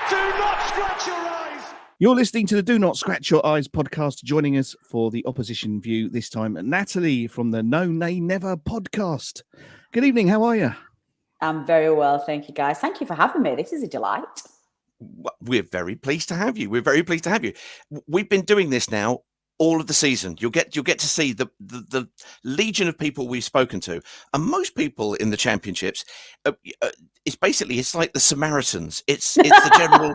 Do not scratch your eyes. You're listening to the Do Not Scratch Your Eyes podcast. Joining us for the opposition view this time, Natalie from the No Nay Never podcast. Good evening. How are you? I'm very well, thank you, guys. Thank you for having me. This is a delight. We're very pleased to have you. We've been doing this now all of the season. You'll get to see the legion of people we've spoken to, and most people in the championships. It's like the Samaritans. It's the general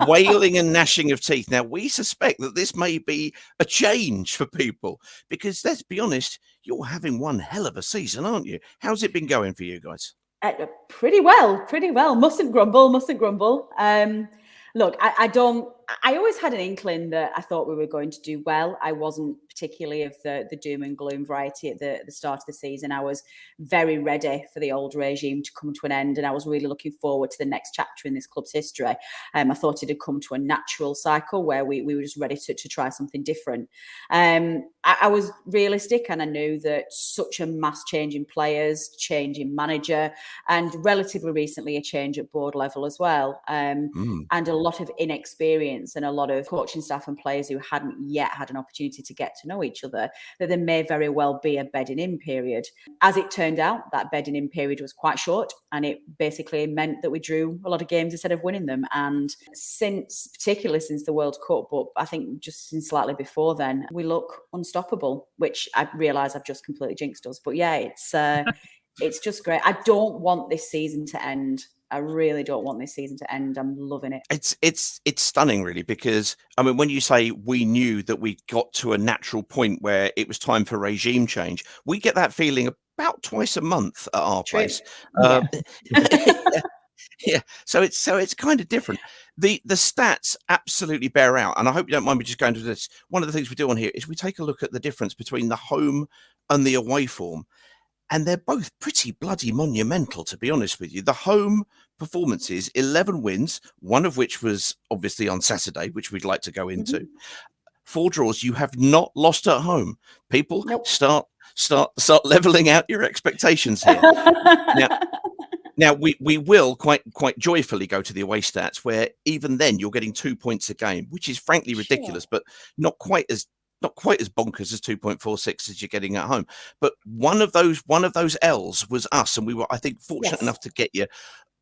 wailing and gnashing of teeth. Now we suspect that this may be a change for people because let's be honest, you're having one hell of a season, aren't you? How's it been going for you guys? Pretty well. Mustn't grumble. Look, I always had an inkling that I thought we were going to do well. I wasn't particularly of the doom and gloom variety at the start of the season. I was very ready for the old regime to come to an end, and I was really looking forward to the next chapter in this club's history. I thought it had come to a natural cycle where we were just ready to try something different. I was realistic, and I knew that such a mass change in players, change in manager, and relatively recently a change at board level as well, and a lot of inexperience and a lot of coaching staff and players who hadn't yet had an opportunity to get to know each other, that there may very well be a bedding in period. As it turned out, that bedding in period was quite short, and it basically meant that we drew a lot of games instead of winning them. And particularly since the World Cup, but I think just since slightly before then, we look unstoppable, which I realise I've just completely jinxed us. But yeah, it's just great. I don't want this season to end. I really don't want this season to end. I'm loving it. It's stunning, really, because I mean, when you say we knew that we got to a natural point where it was time for regime change, we get that feeling about twice a month at our place. Yeah. So it's kind of different. The stats absolutely bear out, and I hope you don't mind me just going to this. One of the things we do on here is we take a look at the difference between the home and the away form. And they're both pretty bloody monumental, to be honest with you. The home performances, 11 wins, one of which was obviously on Saturday, which we'd like to go into. 4 draws. You have not lost at home. People, nope. start leveling out your expectations here. Now we will quite joyfully go to the away stats, where even then you're getting 2 points a game, which is frankly ridiculous, but not quite as bonkers as 2.46 as you're getting at home. But one of those L's was us, and we were, I think, fortunate enough to get you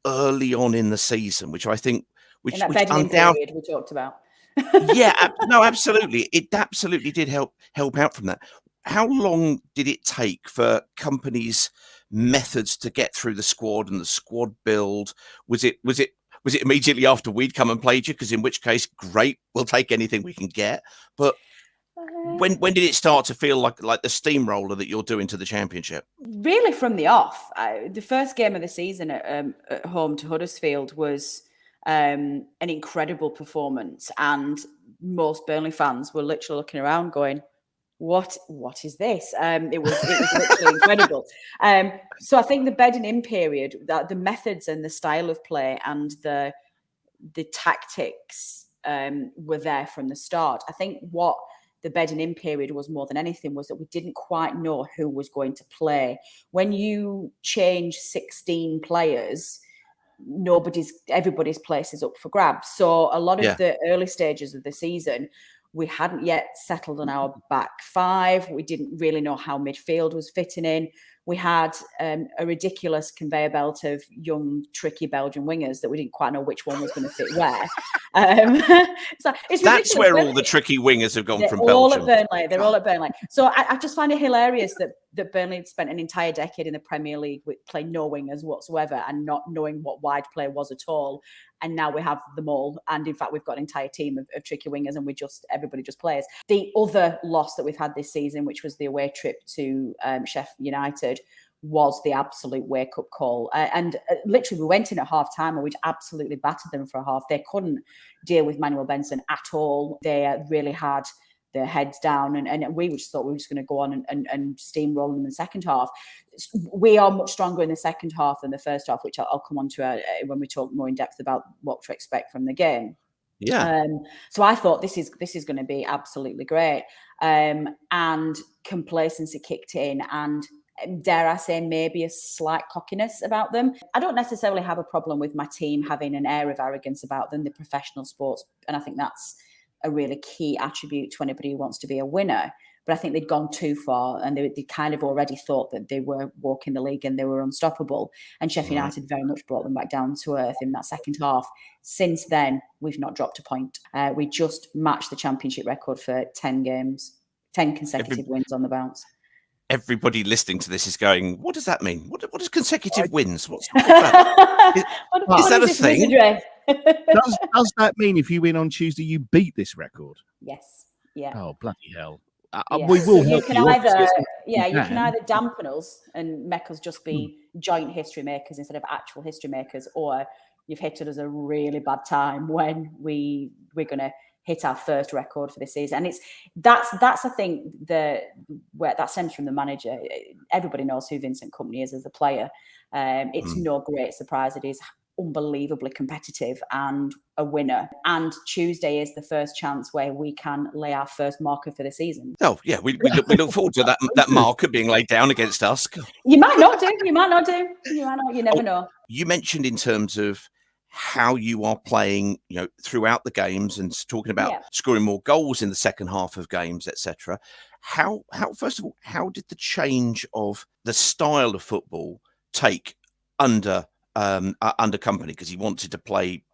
early on in the season, which I think in that bedding period we talked about. Absolutely, it absolutely did help out from that. How long did it take for companies' methods to get through the squad and the squad build? Was it immediately after we'd come and played you? Because in which case, great, we'll take anything we can get. But when did it start to feel like the steamroller that you're doing to the championship? Really from the off. The first game of the season at home to Huddersfield was an incredible performance, and most Burnley fans were literally looking around going, what is this? It was literally incredible. So I think the bedding in period, that the methods and the style of play and the tactics were there from the start. I think what the bedding in period was more than anything was that we didn't quite know who was going to play. When you change 16 players, everybody's place is up for grabs. So a lot of the early stages of the season, we hadn't yet settled on our back five. We didn't really know how midfield was fitting in. We had a ridiculous conveyor belt of young, tricky Belgian wingers that we didn't quite know which one was going to fit where. That's where all the tricky wingers have gone from Belgium. They're all at Burnley. So I just find it hilarious that Burnley had spent an entire decade in the Premier League with playing no wingers whatsoever and not knowing what wide play was at all. And now we have them all. And in fact, we've got an entire team of tricky wingers, and everybody just plays. The other loss that we've had this season, which was the away trip to Sheffield United, was the absolute wake-up call. And literally, we went in at half-time and we'd absolutely battered them for a half. They couldn't deal with Manuel Benson at all. They really had their heads down, and we just thought we were just going to go on and steamroll them in the second half. We are much stronger in the second half than the first half, which I'll come on to when we talk more in depth about what to expect from the game. Yeah. So I thought this is going to be absolutely great. And complacency kicked in, and dare I say, maybe a slight cockiness about them. I don't necessarily have a problem with my team having an air of arrogance about them, the professional sports, and I think that's a really key attribute to anybody who wants to be a winner. But I think they'd gone too far, and they kind of already thought that they were walking the league and they were unstoppable. And Sheffield United very much brought them back down to earth in that second half. Since then, we've not dropped a point. We just matched the championship record for 10 games, 10 consecutive wins on the bounce. Everybody listening to this is going, what does that mean? What is consecutive wins? What's that? Is that a thing? Does that mean if you win on Tuesday, you beat this record? Yes. Yeah. Oh, bloody hell. Yeah. We will so help you. Can either dampen us and make us just be joint history makers instead of actual history makers, or you've hit it as a really bad time when we're going to hit our first record for this season. And that's I think where that stems from the manager. Everybody knows who Vincent Kompany is as a player. It's no great surprise it is unbelievably competitive and a winner. And Tuesday is the first chance where we can lay our first marker for the season. Oh yeah, we look forward to that marker being laid down against us. You might not do. You might not. You never know. You mentioned in terms of how you are playing, throughout the games, and talking about scoring more goals in the second half of games, etc. How first of all, how did the change of the style of football take under Kompany, because he wanted to play,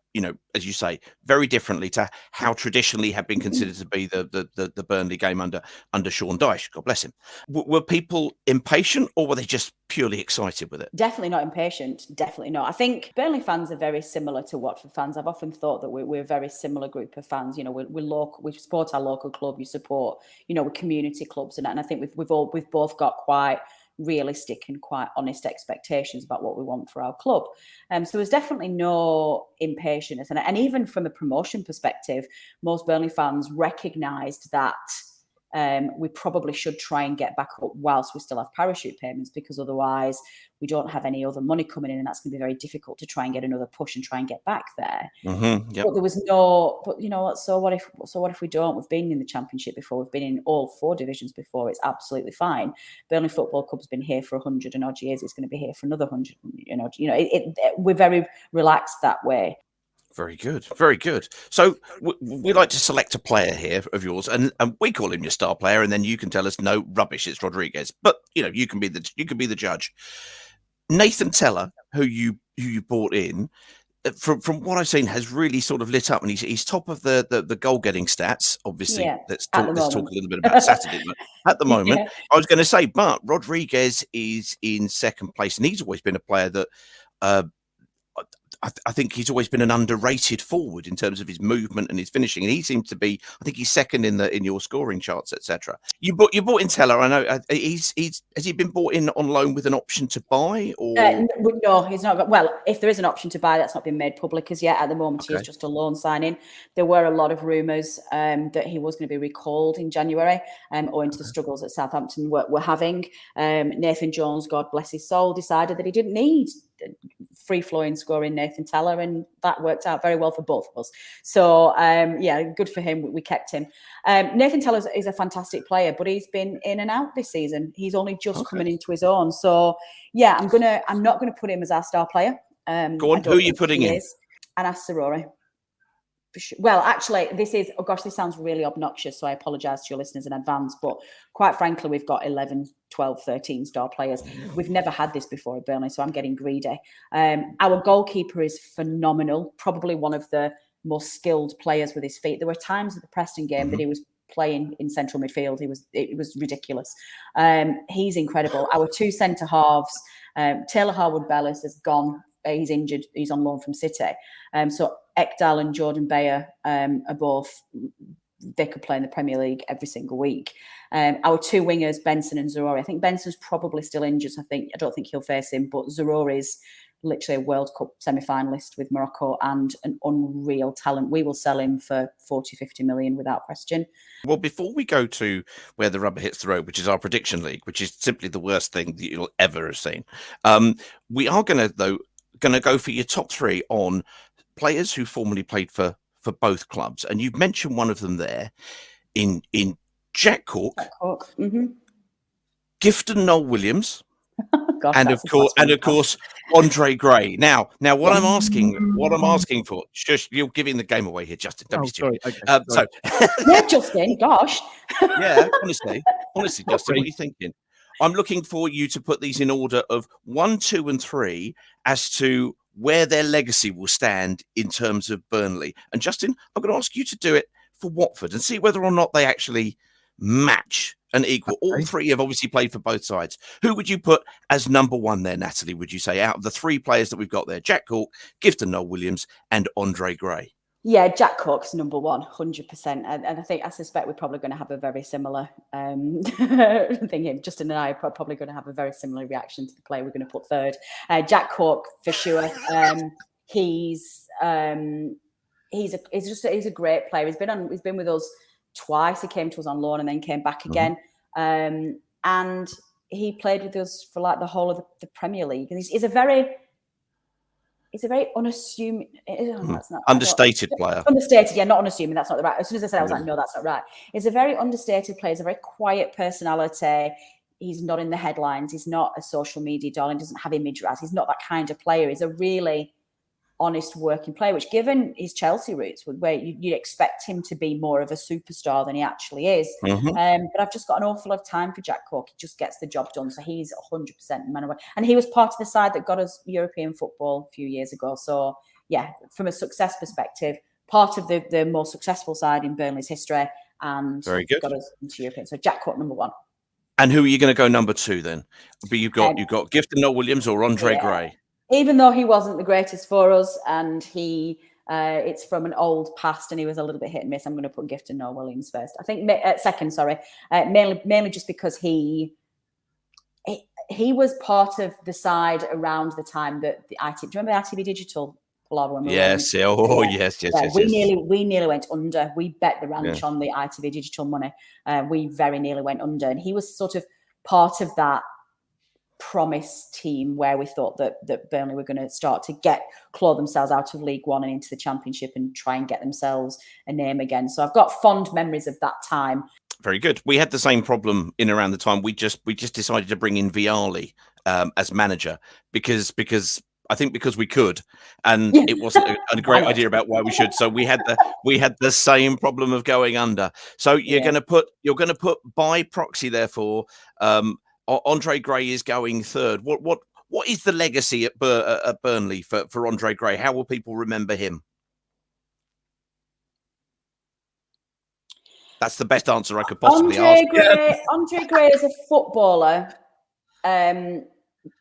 as you say, very differently to how traditionally had been considered to be the Burnley game under Sean Dyche. God bless him. Were people impatient, or were they just purely excited with it? Definitely not impatient. Definitely not. I think Burnley fans are very similar to Watford fans. I've often thought that we're a very similar group of fans. We're local. We support our local club. You support, we're community clubs, and I think we've both got quite realistic and quite honest expectations about what we want for our club. So there's definitely no impatience. And even from a promotion perspective, most Burnley fans recognised that we probably should try and get back up whilst we still have parachute payments, because otherwise we don't have any other money coming in, and that's going to be very difficult to try and get another push and try and get back there. Mm-hmm, yep. But there was no. But you know what? So what if we don't? We've been in the Championship before. We've been in all 4 divisions before. It's absolutely fine. Burnley Football Club's been here for 100 and odd years. It's going to be here for another 100. We're very relaxed that way. Very good, very good. So we like to select a player here of yours, and we call him your star player, and then you can tell us, no, rubbish, it's Rodriguez. But you can be the judge. Nathan Tella, who you brought in, from what I've seen, has really sort of lit up, and he's top of the goal getting stats. Obviously, let's talk a little bit about Saturday. But at the moment, I was going to say, but Rodriguez is in second place, and he's always been a player that. I think he's always been an underrated forward in terms of his movement and his finishing, and he seems to be. I think he's second in your scoring charts, etc. You bought in Teller. I know has he been bought in on loan with an option to buy, or no, he's not. Well, if there is an option to buy, that's not been made public as yet. At the moment, he is just a loan signing. There were a lot of rumours that he was going to be recalled in January, owing to the struggles that Southampton were having. Nathan Jones, God bless his soul, decided that he didn't need free-flowing scoring Nathan Tella, and that worked out very well for both of us. So good for him. We kept him. Nathan Tella is a fantastic player, but he's been in and out this season. He's only just coming into his own. So I'm not gonna put him as our star player. Go on. Who are you putting in? Anas Sarori. Well, actually, this sounds really obnoxious, so I apologise to your listeners in advance, but quite frankly, we've got 11, 12, 13 star players. We've never had this before at Burnley, so I'm getting greedy. Our goalkeeper is phenomenal, probably one of the most skilled players with his feet. There were times at the Preston game that he was playing in central midfield. It was ridiculous. He's incredible. Our 2 centre halves, Taylor Harwood-Bellis has gone. He's injured. He's on loan from City. So Ekdal and Jordan Bayer are both. They could play in the Premier League every single week. Our 2 wingers, Benson and Zaroury. I think Benson's probably still injured. I don't think he'll face him. But Zaroury's literally a World Cup semi-finalist with Morocco and an unreal talent. We will sell him for 40, 50 million without question. Well, before we go to where the rubber hits the road, which is our prediction league, which is simply the worst thing that you'll ever have seen, we are going to go for your top 3 on players who formerly played for both clubs, and you've mentioned one of them there in Jack Cork. Mm-hmm. Gifton Noel Williams, Gosh, and of course, Andre Gray. Now, what I'm asking for. Shush, you're giving the game away here, Justin. Don't be stupid. Okay, so, yeah, Justin. Gosh. Yeah, honestly, Justin, what are you thinking? I'm looking for you to put these in order of 1, 2, and 3 as to where their legacy will stand in terms of Burnley. And Justin, I'm going to ask you to do it for Watford and see whether or not they actually match and equal. Okay. All three have obviously played for both sides. Who would you put as number one there, Natalie, would you say, out of the three players that we've got there? Jack Cork, Gifton Noel-Williams, and Andre Gray. Yeah, Jack Cork's number one, 100%. And I suspect we're probably going to have a very similar thing. Justin and I are probably going to have a very similar reaction to the player we're going to put third. Jack Cork, for sure. He's a great player. He's been with us twice. He came to us on loan and then came back again. And he played with us for like the whole of the Premier League. And he's a very unassuming. That's not understated player. Understated, yeah, not unassuming. That's not the right. As soon as I said, I was like, no, that's not right. He's a very understated player. He's a very quiet personality. He's not in the headlines. He's not a social media darling. Doesn't have image rise. He's not that kind of player. He's a really honest working player, which, given his Chelsea roots, where you'd expect him to be more of a superstar than he actually is. But I've just got an awful lot of time for Jack Cork. He just gets the job done. So he's 100% man away. And he was part of the side that got us European football a few years ago. So, yeah, from a success perspective, part of the more successful side in Burnley's history, and very good. Got us into European. So Jack Cork, number one. And who are you going to go number two then? But you've got Gifton Noel-Williams or Andre Gray. Even though he wasn't the greatest for us, and it's from an old past, and he was a little bit hit and miss, I'm going to put Gifton Noel-Williams first. I think second, mainly just because he was part of the side around the time that the ITV. Do you remember the ITV Digital? Yes. Yes. We nearly went under. We bet the ranch on the ITV Digital money. We very nearly went under, and he was sort of part of that promise team where we thought that Burnley were going to start to claw themselves out of League One and into the Championship and try and get themselves a name again. So I've got fond memories of that time. Very good. We had the same problem in around the time we just decided to bring in Vialli as manager because we could, and it wasn't a great idea about why we should. So we had the same problem of going under. So you're going to put by proxy, therefore. Andre Gray is going third. What is the legacy at Burnley for Andre Gray? How will people remember him? That's the best answer I could possibly ask. Andre Gray is a footballer.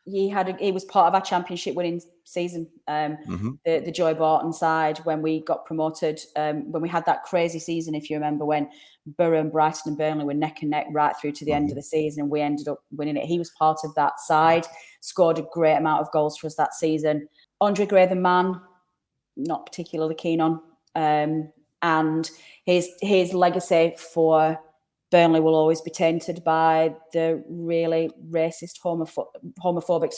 He was part of our Championship winning season, the Joy Barton side, when we got promoted, when we had that crazy season, if you remember, when Borough and Brighton and Burnley were neck and neck right through to the end of the season, and we ended up winning it. He was part of that side, scored a great amount of goals for us that season. Andre Gray, the man, not particularly keen on, and his legacy for Burnley will always be tainted by the really racist, homophobic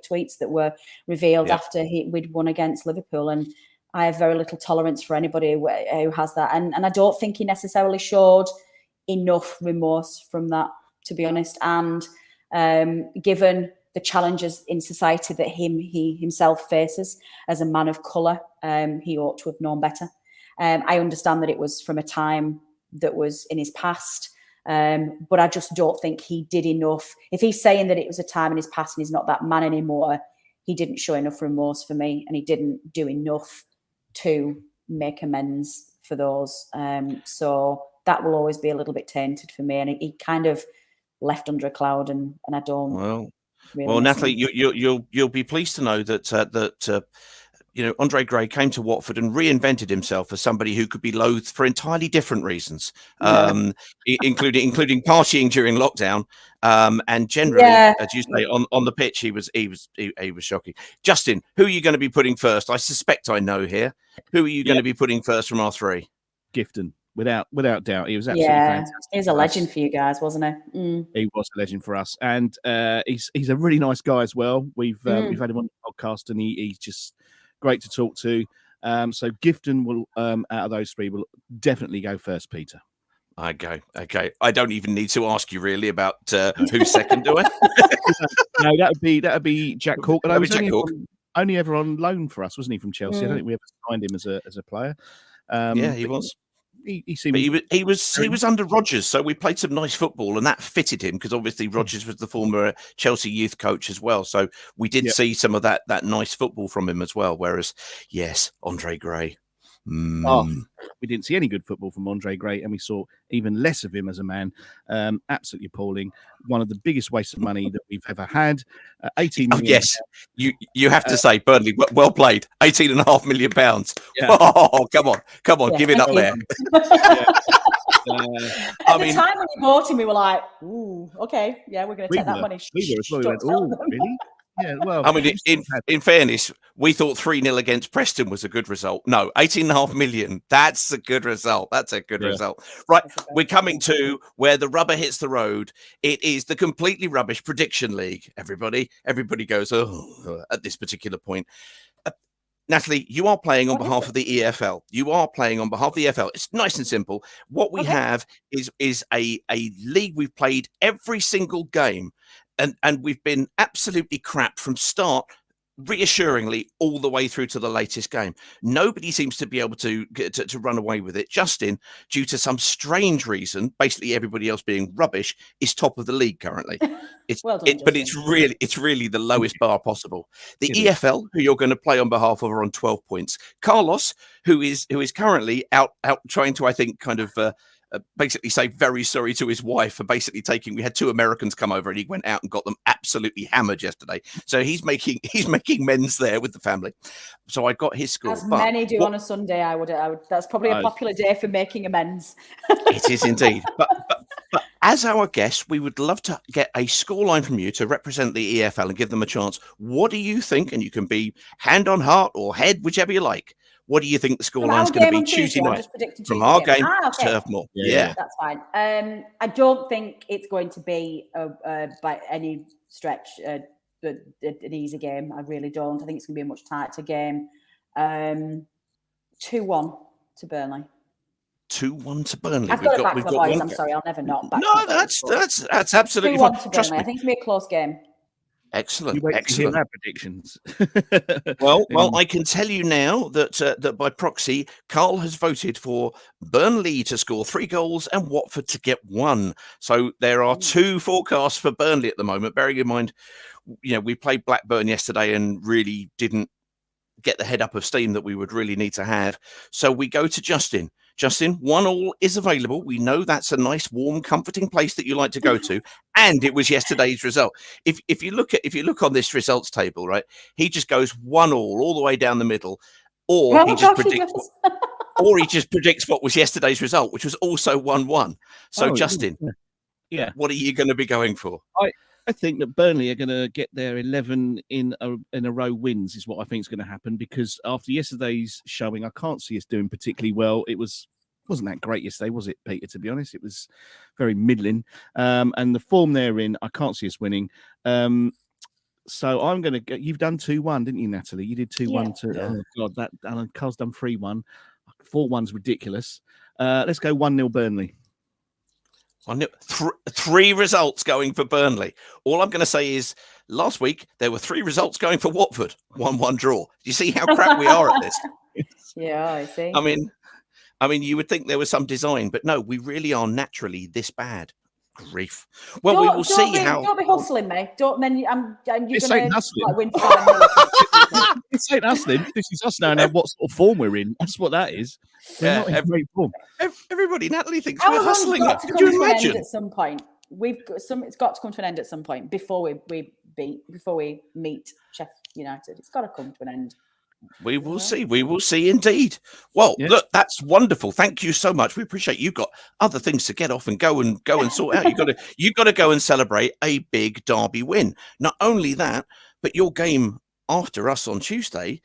tweets that were revealed after we'd won against Liverpool. And I have very little tolerance for anybody who has that. And I don't think he necessarily showed enough remorse from that, to be honest. And given the challenges in society that he himself faces as a man of colour, he ought to have known better. I understand that it was from a time that was in his past, but I just don't think he did enough. If he's saying that it was a time in his past and he's not that man anymore, he didn't show enough remorse for me, and he didn't do enough to make amends for those. So that will always be a little bit tainted for me, and he kind of left under a cloud, and I don't. Well, Natalie, you'll be pleased to know that Andre Gray came to Watford and reinvented himself as somebody who could be loathed for entirely different reasons, including partying during lockdown, and generally, as you say, on the pitch, he was shocking. Justin, who are you going to be putting first? I suspect I know here. Who are you going to be putting first from our three? Gifton, without doubt. He was absolutely fantastic. He was a legend for you guys, wasn't he? He was a legend for us, and he's a really nice guy as well. We've had him on the podcast, and he's just great to talk to. So Gifton will, out of those three, will definitely go first, Peter. Okay. I don't even need to ask you really about who's second, do I? No, that'd be Jack Cork. And I was Jack Cork. only ever on loan for us, wasn't he, from Chelsea? I don't think we ever signed him as a player. Yeah, he was. He seemed. But he was under Rodgers, so we played some nice football, and that fitted him because obviously Rodgers was the former Chelsea youth coach as well. So we did see some of that nice football from him as well. Whereas, yes, Andre Gray. We didn't see any good football from Andre Gray, and we saw even less of him as a man. Absolutely appalling. One of the biggest wastes of money that we've ever had. 18 million. Yes, you have to say, Burnley, well played. £18.5 million. Yeah. Oh, come on, Yeah, give it up there. At the time when you bought him, we were like, "Ooh, okay, yeah, we're going to take that money." We were as well. We went, "Oh, really?" Yeah, well, I mean, in fairness, we thought 3-0 against Preston was a good result. No, 18.5 million. That's a good result. That's a good result. Right, we're coming to where the rubber hits the road. It is the completely rubbish prediction league. Everybody goes, oh, at this particular point. Natalie, you are playing on behalf of the EFL. You are playing on behalf of the EFL. It's nice and simple. What we have is a league we've played every single game. And we've been absolutely crap from start, reassuringly, all the way through to the latest game. Nobody seems to be able to run away with it. Justin, due to some strange reason, basically everybody else being rubbish, is top of the league currently. Well done, but it's really the lowest bar possible. The EFL, who you're going to play on behalf of, are on 12 points. Carlos, who is currently out trying to, I think, kind of basically say very sorry to his wife for basically we had 2 Americans come over and he went out and got them absolutely hammered yesterday. So he's making amends there with the family. So I got his score. As many do on a Sunday, I would. That's probably a popular day for making amends. It is indeed. But as our guest, we would love to get a scoreline from you to represent the EFL and give them a chance. What do you think? And you can be hand on heart or head, whichever you like. What do you think the scoreline is going to be Tuesday night? From our game, Turf Moor. Yeah, that's fine. I don't think it's going to be by any stretch an easy game. I really don't. I think it's going to be a much tighter game. 2-1 to Burnley. 2-1 to Burnley. I've got it back for the boys. I'm sorry, I'll never not back. No, that's absolutely fine. Trust me. I think it'll be a close game. Excellent. Excellent. Our predictions. well, I can tell you now that by proxy, Carl has voted for Burnley to score 3 goals and Watford to get 1. So there are 2 forecasts for Burnley at the moment. Bearing in mind, we played Blackburn yesterday and really didn't get the head up of steam that we would really need to have. So we go to Justin. Justin, 1-1 is available. We know that's a nice, warm, comforting place that you like to go to, and it was yesterday's result. If you look on this results table, right, he just goes 1-1 all the way down the middle, or he just predicts what was yesterday's result, which was also 1-1. So, Justin, what are you going to be going for? I think that Burnley are going to get their 11 in a row wins is what I think is going to happen, because after yesterday's showing, I can't see us doing particularly well. It wasn't that great yesterday, was it, Peter? To be honest, it was very middling. And the form they're in, I can't see us winning. So I'm going to go. You've done 2-1, didn't you, Natalie? You did 2-1 to. Oh God, that Alan Carl's done 3-1. 4-1's ridiculous. Let's go 1-0 Burnley. 3 results going for Burnley. All I'm going to say is last week there were 3 results going for Watford. 1-1 draw. You see how crap we are at this? Yeah, I see. I mean, you would think there was some design, but no, we really are naturally this bad. Grief. Well, we will see how. Don't be hustling me. Don't. Then you're going to win. This ain't hustling. This is us now. What sort of form we're in? That's what that is. We're not in great form. Everybody, Natalie thinks we're hustling. Could you imagine? At some point, it's got to come to an end at some point before we meet Sheffield United. It's got to come to an end. We will see. We will see indeed. Well, look, that's wonderful. Thank you so much. We appreciate you've got other things to get off and go and sort out. You've got to go and celebrate a big derby win. Not only that, but your game after us on Tuesday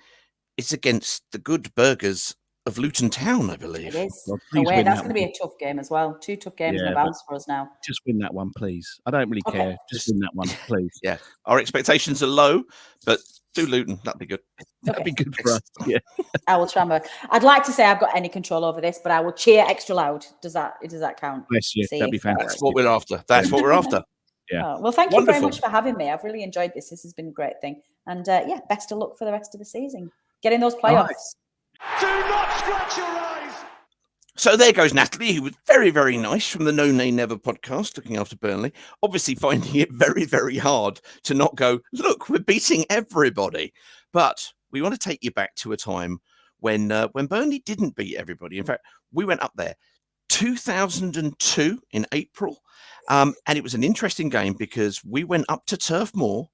is against the good burgers of Luton Town, I believe. It is. Well, please Away. win That's that going to be one. a tough game as well. 2 tough games in Yeah, a bounce for us now. Just win that one, please. I don't really Okay. care. Just win that one, please. Yeah, our expectations are low, but do Luton. That'd be good. That'd be good for us. Yeah. I will try my. I'd like to say I've got any control over this, but I will cheer extra loud. Does that count? Bless you. That'd be fantastic. That's what we're after. That's what we're after. Yeah. Oh, well, thank you very Wonderful. much for having me. I've really enjoyed this. This has been a great thing. And yeah, best of luck for the rest of the season. Get in those playoffs. Do not scratch your eyes. So there goes Natalie, who was very, very nice from the No Nay Never podcast, looking after Burnley, obviously finding it very, very hard to not go, look, we're beating everybody. But we want to take you back to a time when Burnley didn't beat everybody. In fact, we went up there 2002 in April. And it was an interesting game because we went up to Turf Moor,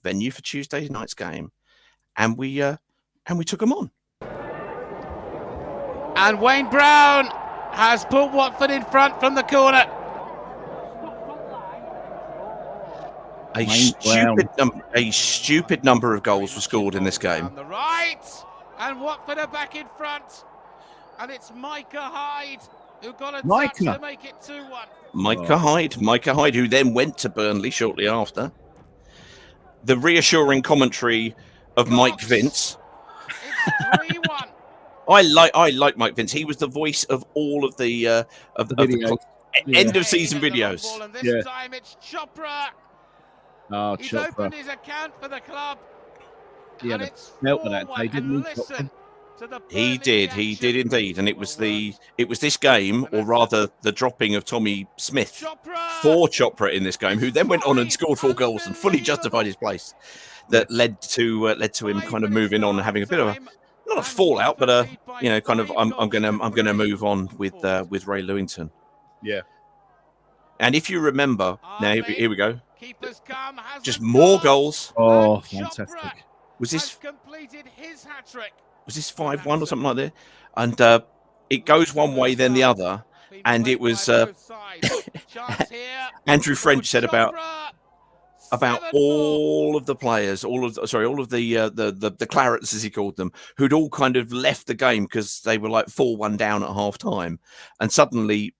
venue for Tuesday night's game, and we took them on. And Wayne Brown has put Watford in front from the corner. A stupid number of goals were scored in this game. On the right, and Watford are back in front. And it's Micah Hyde who got a touch to make it 2-1. Micah Hyde, who then went to Burnley shortly after. The reassuring commentary of Mike Vince. It's 3-1. I like Mike Vince. He was the voice of all of the end of season videos. And this time it's Chopra. Oh, He's Chopra. opened his account for the club. He had a belt with that day, didn't he? He did indeed. And it was this game, or rather the dropping of Tommy Smith for Chopra in this game, who then went on and scored 4 goals and fully justified his place. That led to him kind of moving on and having a bit of a, not a fallout, but I'm gonna move on with Ray Lewington. Yeah. And if you remember, now here we go. Just more goals. Oh, fantastic! Was this completed his hat-trick? Was this 5-1 or something like that? And it goes one way, then the other. And it was Andrew French said about all of the players, all of the Clarets, as he called them, who'd all kind of left the game because they were like 4-1 down at half time, and suddenly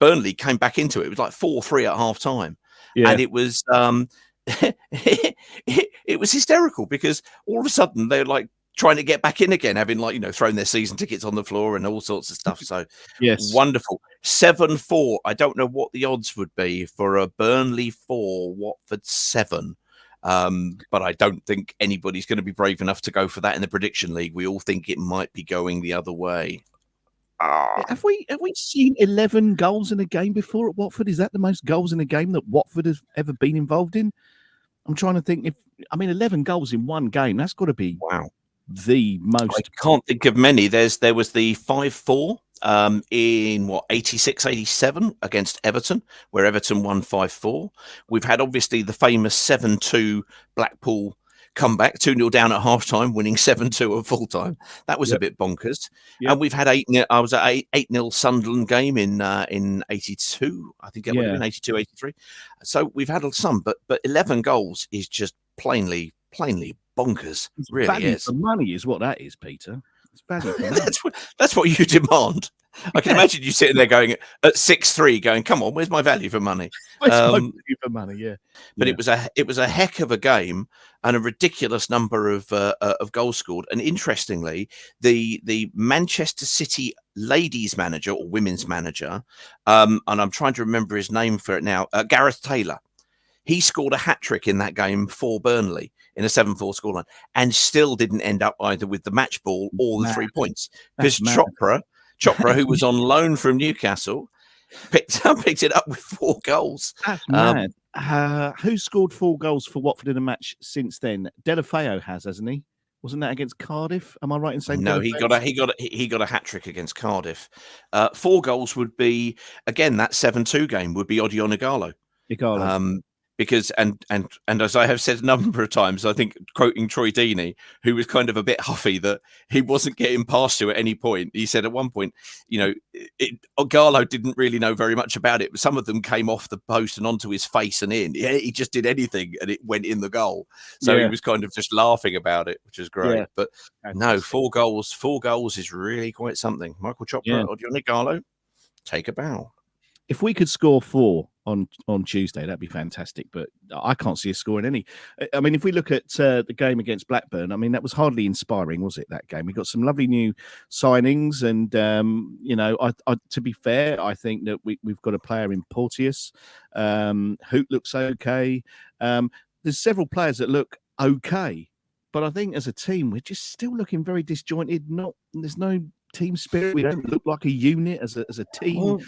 Burnley came back into it. It was like 4-3 at half time, and it was it was hysterical because all of a sudden they're like trying to get back in again, having thrown their season tickets on the floor and all sorts of stuff. So yes, wonderful. 7-4. I don't know what the odds would be for a Burnley 4, Watford 7. But I don't think anybody's going to be brave enough to go for that in the prediction league. We all think it might be going the other way. Have we seen 11 goals in a game before at Watford? Is that the most goals in a game that Watford has ever been involved in? I'm trying to think. 11 goals in one game. That's got to be the most. I can't think of many. There was the 5-4 in 86, 87 against Everton, where Everton won 5-4. We've had obviously the famous 7-2 Blackpool comeback, 2-0 down at half time, winning 7-2 at full time. That was a bit bonkers. And we've had 8-0. I was at 8-0 Sunderland game in 82. I think it would have been 82, 83. So we've had some, but 11 goals is just plainly bonkers. It really value is. for money is what that is, Peter. It's value for money. That's what you demand. I can imagine you sitting there going at 6-3, going, "Come on, where's my value for money?" Value for money, yeah. But it was a heck of a game and a ridiculous number of goals scored. And interestingly, the Manchester City ladies manager or women's manager, and I'm trying to remember his name for it now, Gareth Taylor. He scored a hat-trick in that game for Burnley in a 7-4 scoreline, and still didn't end up either with the match ball or the 3 points because Chopra, who was on loan from Newcastle, picked it up with 4 goals. That's mad. Who scored 4 goals for Watford in a match since then? Delafeu has, hasn't he? Wasn't that against Cardiff? Am I right in saying? No, he got a hat trick against Cardiff. 4 goals would be, again, that 7-2 game would be Odion Igalo. because and as I have said a number of times, I think quoting Troy Deeney, who was kind of a bit huffy that he wasn't getting past to at any point. He said at one point, Garlo didn't really know very much about it, but some of them came off the post and onto his face and in. Yeah, he just did anything and it went in the goal. So he was kind of just laughing about it, which is great. Yeah. But no, 4 goals is really quite something. Michael Chopra or Johnny Garlo, take a bow. If we could score 4 on Tuesday, that'd be fantastic. But I can't see us scoring any. I mean, if we look at the game against Blackburn, I mean, that was hardly inspiring, was it, that game? We got some lovely new signings. And, to be fair, I think that we've got a player in Porteous. Hoot looks okay. There's several players that look okay. But I think as a team, we're just still looking very disjointed. There's no team spirit. We don't look like a unit as a team. Well,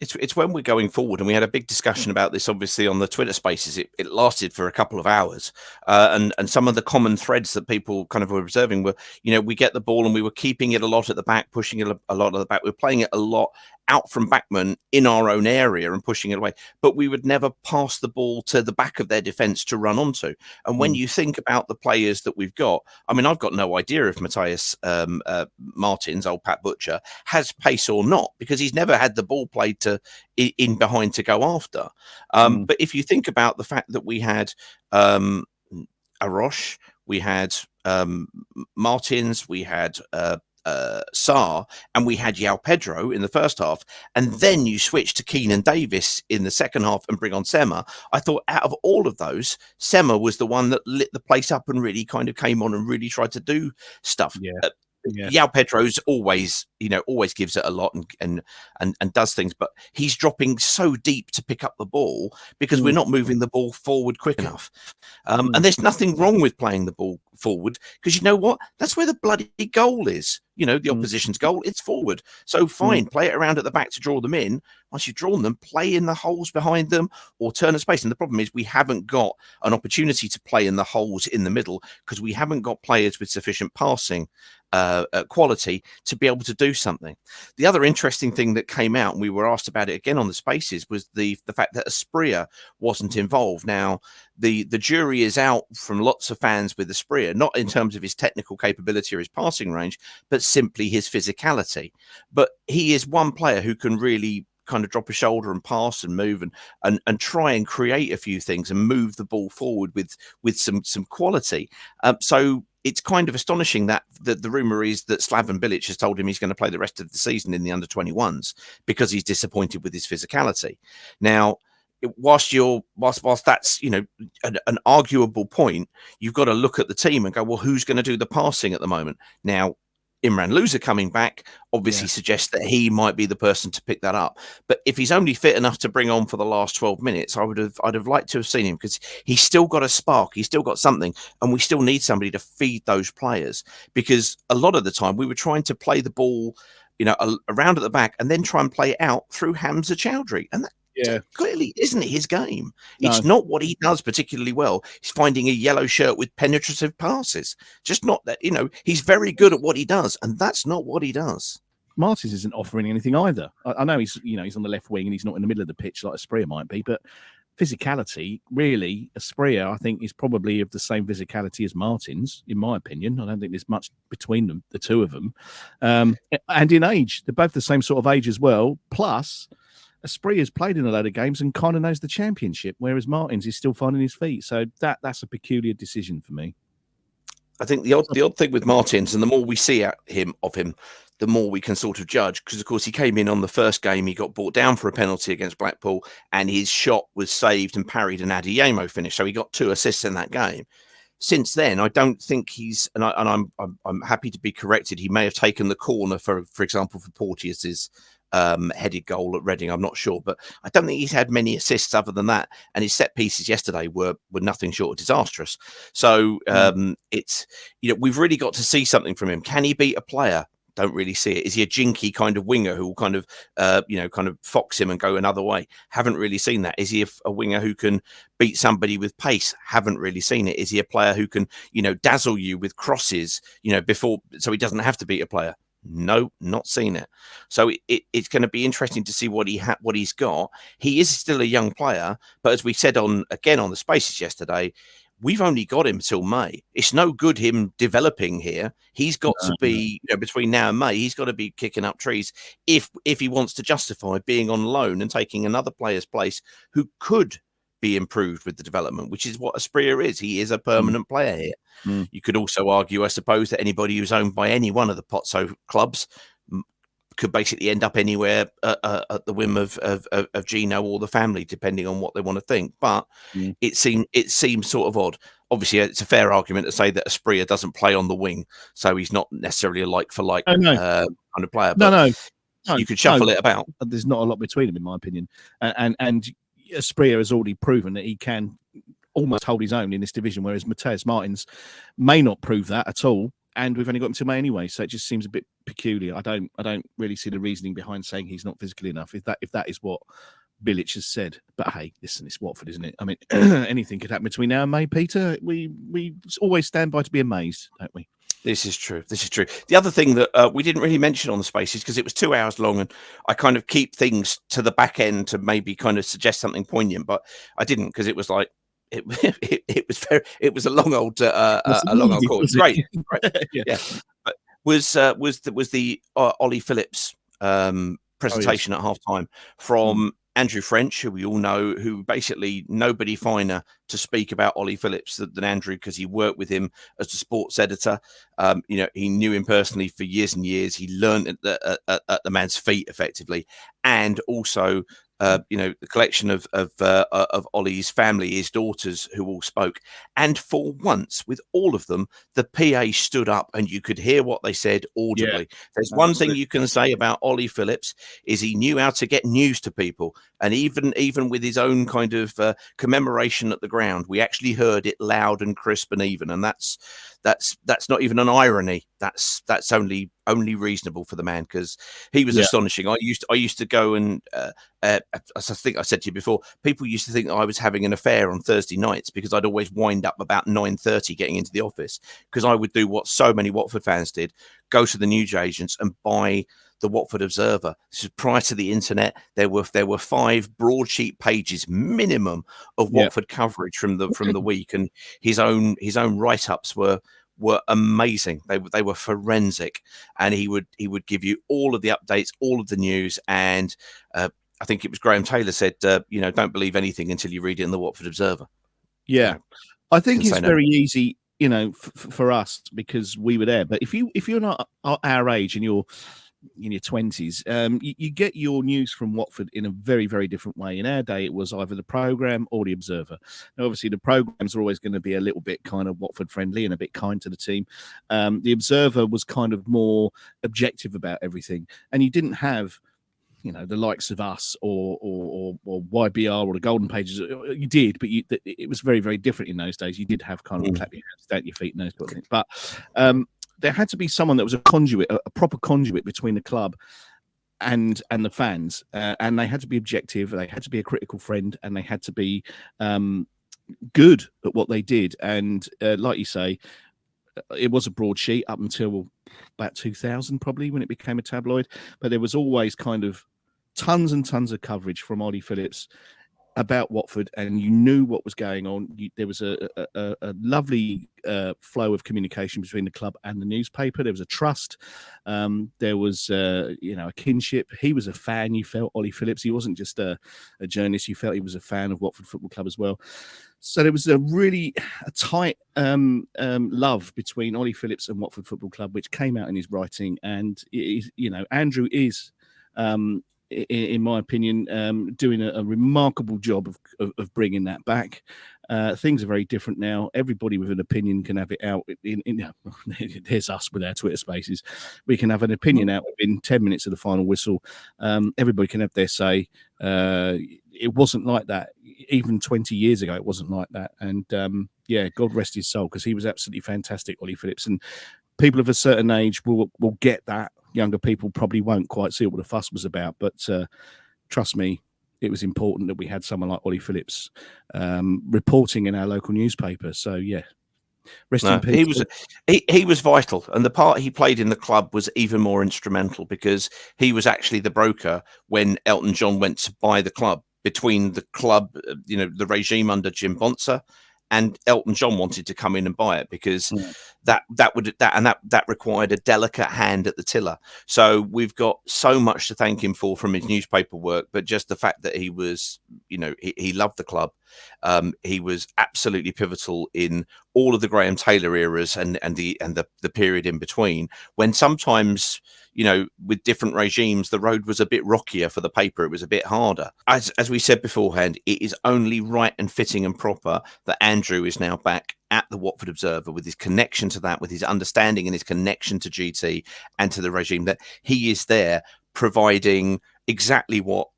it's when we're going forward, and we had a big discussion about this obviously on the Twitter spaces. It lasted for a couple of hours, and some of the common threads that people kind of were observing were, we get the ball and we were keeping it a lot at the back, pushing it a lot at the back. We're playing it a lot out from backmen in our own area and pushing it away, but we would never pass the ball to the back of their defence to run onto. And when you think about the players that we've got, I mean, I've got no idea if Matthias Martins, old Pat Butcher, has pace or not, because he's never had the ball played to in behind to go after. But if you think about the fact that we had Arosh, we had Martins, we had Sarr, and we had João Pedro in the first half, and then you switch to Keenan Davis in the second half and bring on Sema. I thought out of all of those, Sema was the one that lit the place up and really kind of came on and really tried to do stuff. João Pedro's always gives it a lot and does things, but he's dropping so deep to pick up the ball because we're not moving the ball forward quick enough. And there's nothing wrong with playing the ball forward, because you know what? That's where the bloody goal is. The opposition's goal, it's forward. So fine, play it around at the back to draw them in. Once you've drawn them, play in the holes behind them or turn a space. And the problem is we haven't got an opportunity to play in the holes in the middle because we haven't got players with sufficient passing quality to be able to do something. The other interesting thing that came out, and we were asked about it again on the spaces, was the fact that Asprilla wasn't involved. Now, the jury is out from lots of fans with Asprilla, not in terms of his technical capability or his passing range, but simply his physicality. But he is one player who can really kind of drop a shoulder and pass and move and try and create a few things and move the ball forward with some quality. So it's kind of astonishing that the rumor is that Slaven Bilic has told him he's going to play the rest of the season in the under-21s because he's disappointed with his physicality. Now, whilst that's an arguable point, you've got to look at the team and go, well, who's going to do the passing at the moment? Now, Imran Louza coming back obviously suggests that he might be the person to pick that up. But if he's only fit enough to bring on for the last 12 minutes, I'd have liked to have seen him, because he's still got a spark, he's still got something, and we still need somebody to feed those players. Because a lot of the time we were trying to play the ball, around at the back and then try and play it out through Hamza Chowdhury, and that clearly isn't his game. It's not what he does particularly well. He's finding a yellow shirt with penetrative passes. Just not that, he's very good at what he does, and that's not what he does. Martins isn't offering anything either. I know he's on the left wing and he's not in the middle of the pitch like Asprilla might be, but physicality, really, Asprilla, I think, is probably of the same physicality as Martins, in my opinion. I don't think there's much between them, the two of them. And in age, they're both the same sort of age as well. Plus, Asprilla's played in a load of games and kind of knows the Championship, whereas Martins is still finding his feet. So that's a peculiar decision for me. I think the odd thing with Martins, and the more we see of him, the more we can sort of judge, because of course he came in on the first game, he got brought down for a penalty against Blackpool, and his shot was saved and parried, and Adeyemo finished, so he got 2 assists in that game. Since then, I don't think he's, and I'm happy to be corrected, he may have taken the corner for example, for Porteous's headed goal at Reading. I'm not sure, but I don't think he's had many assists other than that. And his set pieces yesterday were nothing short of disastrous. So it's, we've really got to see something from him. Can he beat a player? Don't really see it. Is he a jinky kind of winger who will kind of, kind of fox him and go another way? Haven't really seen that. Is he a winger who can beat somebody with pace? Haven't really seen it. Is he a player who can, dazzle you with crosses, before, so he doesn't have to beat a player? No, not seen it. So it's going to be interesting to see what he's got. He is still a young player, but as we said on the Spaces yesterday, we've only got him till May. It's no good him developing here. He's got to be between now and May. He's got to be kicking up trees if he wants to justify being on loan and taking another player's place who could be improved with the development, which is what Asprilla is. He is a permanent player here. You could also argue, I suppose, that anybody who's owned by any one of the Pozzo clubs could basically end up anywhere at the whim of Gino or the family, depending on what they want to think. But it seems sort of odd. Obviously, it's a fair argument to say that Asprilla doesn't play on the wing, so he's not necessarily a like for like kind of player. But No, you could shuffle it about. There's not a lot between them, in my opinion. And Asprilla has already proven that he can almost hold his own in this division, whereas Mateus Martins may not prove that at all. And we've only got him till May anyway, so it just seems a bit peculiar. I don't really see the reasoning behind saying he's not physically enough. If that is what Bilic has said. But hey, listen, it's Watford, isn't it? I mean, anything could happen between now and May, Peter. We always stand by to be amazed, don't we? This is true. The other thing that we didn't really mention on the Spaces, because it was 2 hours long, and I kind of keep things to the back end to maybe kind of suggest something poignant, but I didn't, because it was like it was a long old call. Great. Yeah. But was the Oli Phillips presentation at half time from Andrew French, who we all know, who basically nobody finer to speak about Oli Phillips than Andrew, because he worked with him as the sports editor. He knew him personally for years and years. He learned at the man's feet effectively, and also the collection of Ollie's family, his daughters, who all spoke. And for once, with all of them, the PA stood up and you could hear what they said audibly. There's one thing you can say about Oli Phillips, is he knew how to get news to people. And even with his own kind of commemoration at the ground, we actually heard it loud and crisp and even. And that's not even an irony. That's only reasonable for the man, because he was astonishing. I used to go and as I think I said to you before, people used to think I was having an affair on Thursday nights, because I'd always wind up about 9:30 getting into the office, because I would do what so many Watford fans did: go to the newsagents and buy the Watford Observer. This is prior to the internet. There were 5 broadsheet pages minimum of Watford coverage from the week, and his own write-ups were amazing. They were forensic, and he would give you all of the updates, all of the news. And I think it was Graham Taylor said, don't believe anything until you read it in the Watford Observer. Yeah, I think it's very easy, for us, because we were there. But if you're not our age and you're in your 20s, you get your news from Watford in a very, very different way. In our day, it was either the programme or the Observer. Now, obviously, the programmes are always going to be a little bit kind of Watford friendly and a bit kind to the team. The Observer was kind of more objective about everything, and you didn't have the likes of us or YBR or the Golden Pages. You did, but it was very, very different in those days. You did have kind of clap your hands, stamp your feet, and those sort of things. But there had to be someone that was a conduit, a proper conduit between the club and the fans, and they had to be objective. They had to be a critical friend, and they had to be good at what they did. And like you say, it was a broadsheet up until about 2000, probably, when it became a tabloid. But there was always kind of tons and tons of coverage from Oli Phillips about Watford, and you knew what was going on. There was a lovely flow of communication between the club and the newspaper. There was a trust. There was a kinship. He was a fan. You felt Oli Phillips. He wasn't just a journalist. You felt he was a fan of Watford Football Club as well. So there was a tight love between Oli Phillips and Watford Football Club, which came out in his writing. And Andrew is, in my opinion, doing a remarkable job of bringing that back. Things are very different now. Everybody with an opinion can have it out. There's us with our Twitter Spaces. We can have an opinion out within 10 minutes of the final whistle. Everybody can have their say. It wasn't like that. Even 20 years ago, it wasn't like that. And God rest his soul, because he was absolutely fantastic, Oli Phillips. And people of a certain age will get that. Younger people probably won't quite see what the fuss was about, but trust me, it was important that we had someone like Oli Phillips reporting in our local newspaper. So, Rest in peace. He was vital, and the part he played in the club was even more instrumental because he was actually the broker when Elton John went to buy the club, between the club, the regime under Jim Bonser, and Elton John wanted to come in and buy it because that required a delicate hand at the tiller. So we've got so much to thank him for from his newspaper work, but just the fact that he was, he loved the club. He was absolutely pivotal in all of the Graham Taylor eras and the period in between, when sometimes, with different regimes, the road was a bit rockier for the paper. It was a bit harder. As we said beforehand, it is only right and fitting and proper that Andrew is now back at the Watford Observer, with his connection to that, with his understanding and his connection to GT and to the regime, that he is there providing exactly what,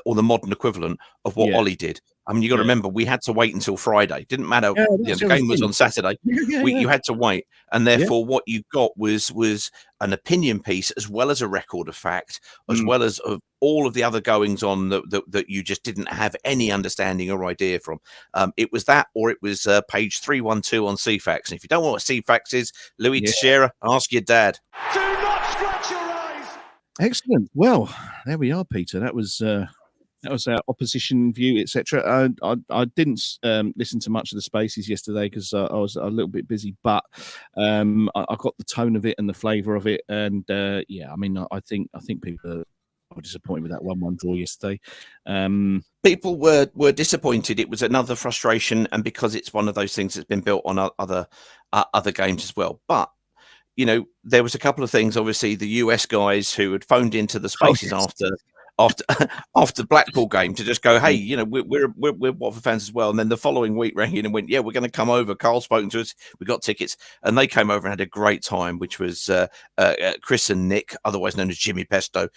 or the modern equivalent of what Oli did. I mean, you got to remember, we had to wait until Friday. Didn't matter. The game was on Saturday. You had to wait, and therefore, what you got was an opinion piece as well as a record of fact, as well as of all of the other goings on that you just didn't have any understanding or idea from. It was that, or it was page 312 on CFAX. And if you don't know what CFAX is, Louis Teixeira, ask your dad. Do not scratch your eyes. Excellent. Well, there we are, Peter. That was our opposition view, etc. I didn't listen to much of the Spaces yesterday because I was a little bit busy, but I got the tone of it and the flavour of it, and I mean, I think people are disappointed with that 1-1 draw yesterday. People were disappointed. It was another frustration, and because it's one of those things that's been built on other games as well, but. There was a couple of things. Obviously, the US guys who had phoned into the Spaces after the Blackpool game to just go, hey, we're Watford fans as well. And then the following week rang in and went, yeah, we're going to come over. Carl's spoken to us. We got tickets, and they came over and had a great time, which was Chris and Nick, otherwise known as Jimmy Pesto,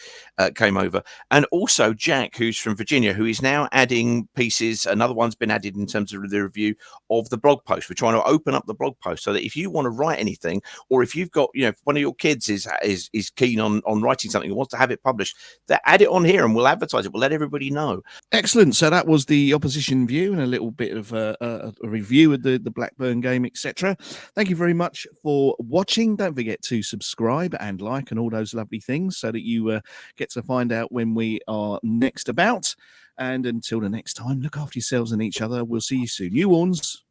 came over, and also Jack, who's from Virginia, who is now adding pieces. Another one's been added in terms of the review of the blog post. We're trying to open up the blog post so that if you want to write anything, or if you've got, if one of your kids is keen on writing something and wants to have it published, add it on here and we'll advertise it. We'll let everybody know. Excellent. So that was the opposition view and a little bit of a review of the Blackburn game, etc. Thank you very much for watching. Don't forget to subscribe and like and all those lovely things so that you get to find out when we are next about. And until the next time, look after yourselves and each other. We'll see you soon. You Warns.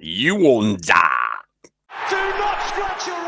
You Warns. Do not scratch your